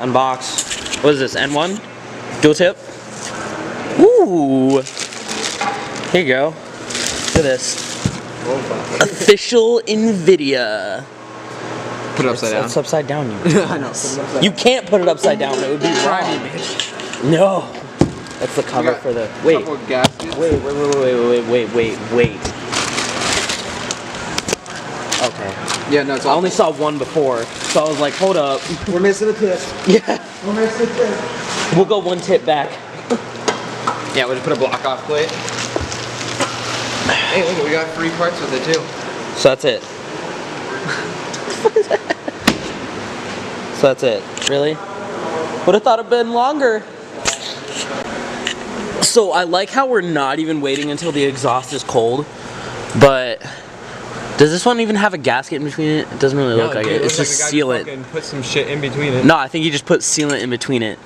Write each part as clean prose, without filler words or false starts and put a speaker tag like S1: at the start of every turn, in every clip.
S1: unbox. What is this, N1? Dual tip? Ooh! Here you go. Look at this. Official Invidia.
S2: Put it upside down.
S1: It's upside down. You
S2: I know.
S1: You can't put it upside down. It would be wrong. No. That's the cover for the. Wait. Wait. Okay.
S2: Yeah, no, it's
S1: I only saw one before, so I was like, hold up.
S2: We're missing a tip.
S1: Yeah.
S2: We're missing a tip.
S1: We'll go one tip back.
S2: Yeah, we'll just put a block off plate. Hey, look, we got 3 parts with it too.
S1: So that's it. So that's it. Really? Would have thought it'd been longer. So I like how we're not even waiting until the exhaust is cold, but does this one even have a gasket in between it? It doesn't really look like it. It's just sealant.
S2: And put some shit in between it.
S1: No, I think you just put sealant in between it.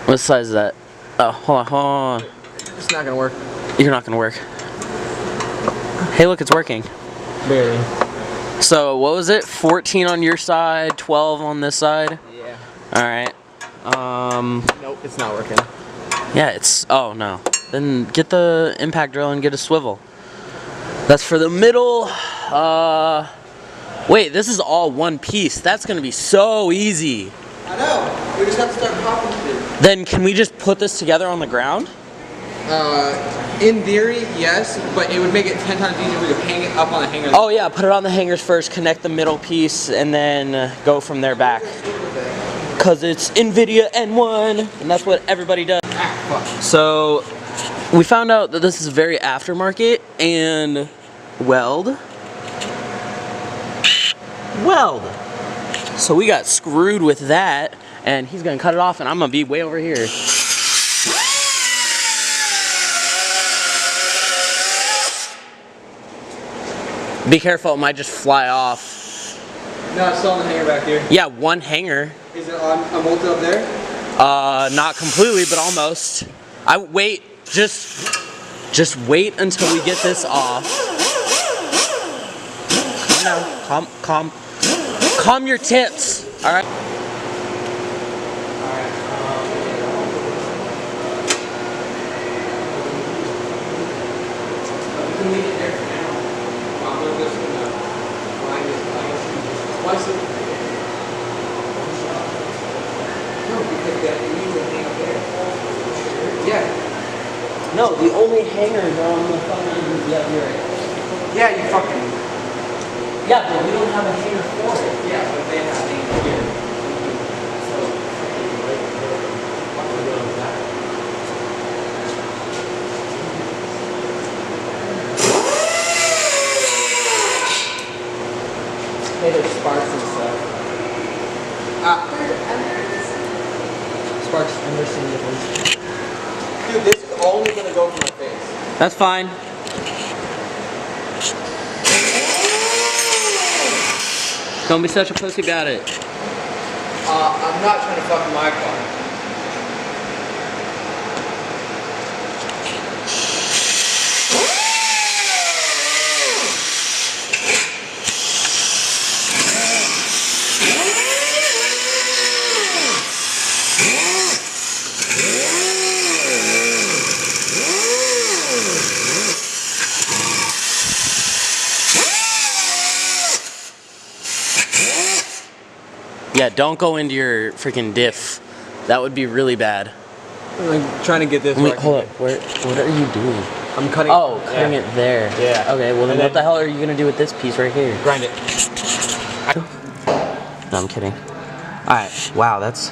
S1: What size is that? Oh, hold on.
S2: It's not gonna work.
S1: You're not gonna work. Hey, look, it's working.
S2: Barely.
S1: So what was it? 14 on your side, 12 on this side.
S2: Yeah.
S1: All right.
S2: Nope, it's not working.
S1: Yeah, it's. Oh no. Then get the impact drill and get a swivel. That's for the middle. Wait, this is all one piece. That's gonna be so easy.
S2: I know. We just have to start popping it.
S1: Then can we just put this together on the ground?
S2: In theory, yes, but it would make it 10 times easier if we could hang it up on the hanger.
S1: Oh yeah, put it on the hangers first, connect the middle piece, and then go from there back. Cause it's Invidia N1, and that's what everybody does. So, we found out that this is very aftermarket, and weld. So we got screwed with that, and he's gonna cut it off, and I'm gonna be way over here. Be careful, it might just fly off.
S2: No, it's still on the hanger back here.
S1: Yeah, one hanger.
S2: Is it on a bolted up there?
S1: Not completely, but almost. Just wait until we get this off. Calm down, calm your tits, all right?
S2: Yeah.
S1: No, the only hangers are on the fucking. Yeah, you're right.
S2: Yeah, you fucking.
S1: Yeah, but we don't have a hanger for it.
S2: Yeah, but they have hangers here.
S1: Hey, there's sparks and stuff. Sparks, understand difference.
S2: Dude, this is only gonna go for my face.
S1: That's fine. Don't be such a pussy about it.
S2: I'm not trying to fuck my car.
S1: Yeah, don't go into your freaking diff. That would be really bad.
S2: I'm like trying to get this.
S1: Wait, hold up. What are you doing?
S2: I'm cutting.
S1: Oh, cutting it there.
S2: Yeah.
S1: Okay, well then what the hell are you gonna do with this piece right here?
S2: Grind it.
S1: No, I'm kidding. Alright, wow, that's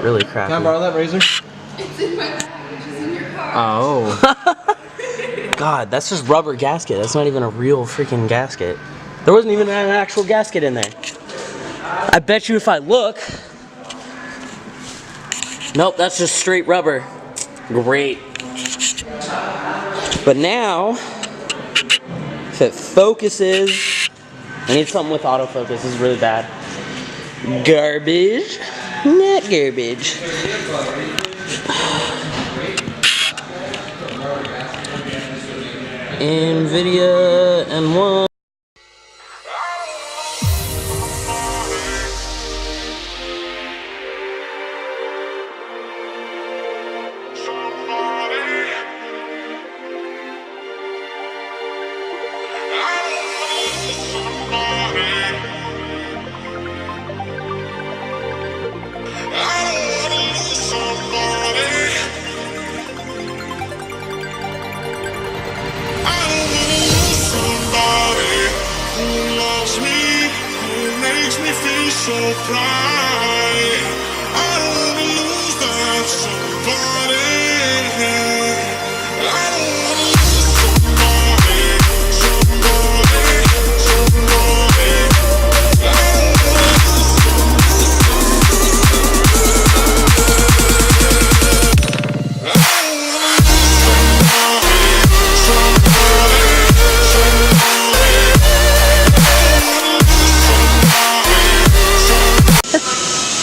S1: really crappy.
S2: Can I borrow that razor?
S3: It's in my bag, which is in your car.
S1: Oh. God, that's just rubber gasket. That's not even a real freaking gasket. There wasn't even an actual gasket in there. I bet you if I look. Nope, that's just straight rubber. Great. But now, if it focuses, I need something with autofocus. This is really bad. Garbage. Not garbage. Invidia N1.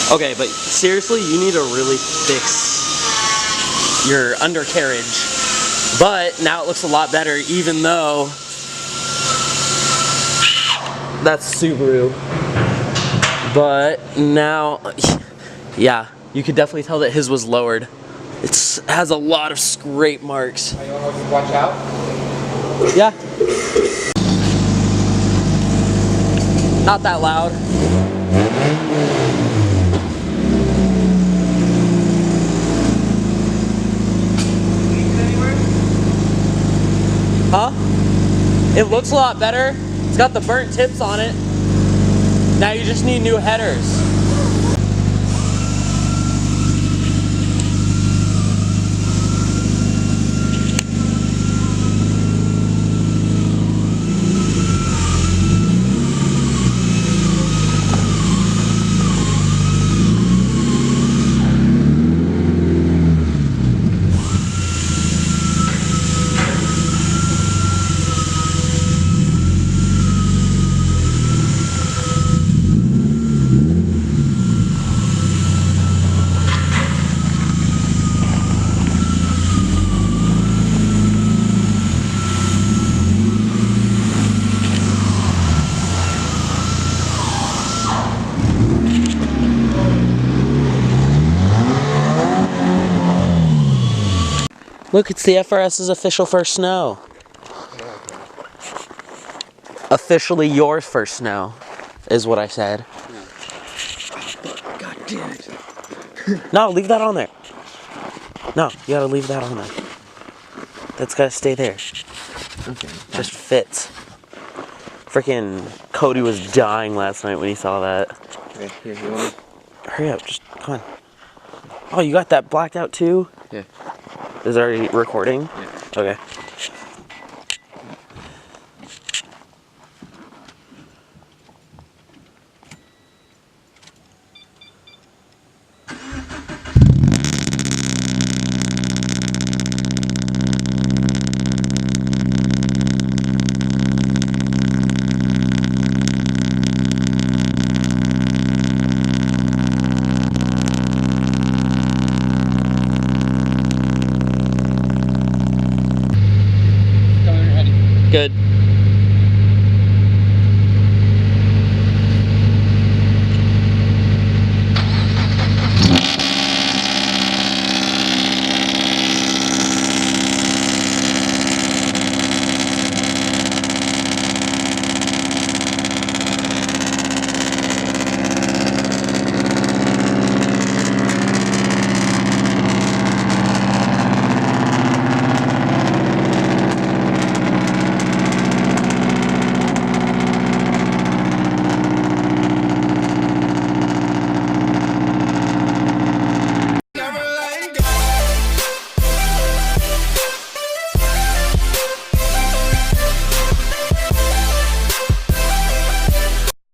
S1: Okay, but seriously, you need to really fix your undercarriage. But now it looks a lot better, even though that's Subaru. But now, yeah, you could definitely tell that his was lowered. It has a lot of scrape marks.
S2: You want to watch out?
S1: Yeah. Not that loud. Huh? It looks a lot better. It's got the burnt tips on it. Now you just need new headers. Look, it's the FRS's official first snow. Officially your first snow, is what I said.
S2: God damn it.
S1: No, leave that on there. No, you gotta leave that on there. That's gotta stay there.
S2: Okay.
S1: Just fits. Freaking Cody was dying last night when he saw that.
S2: Okay, here, you want me?
S1: Hurry up, just come on. Oh, you got that blacked out too?
S2: Yeah.
S1: Is it already recording?
S2: Yeah.
S1: Okay.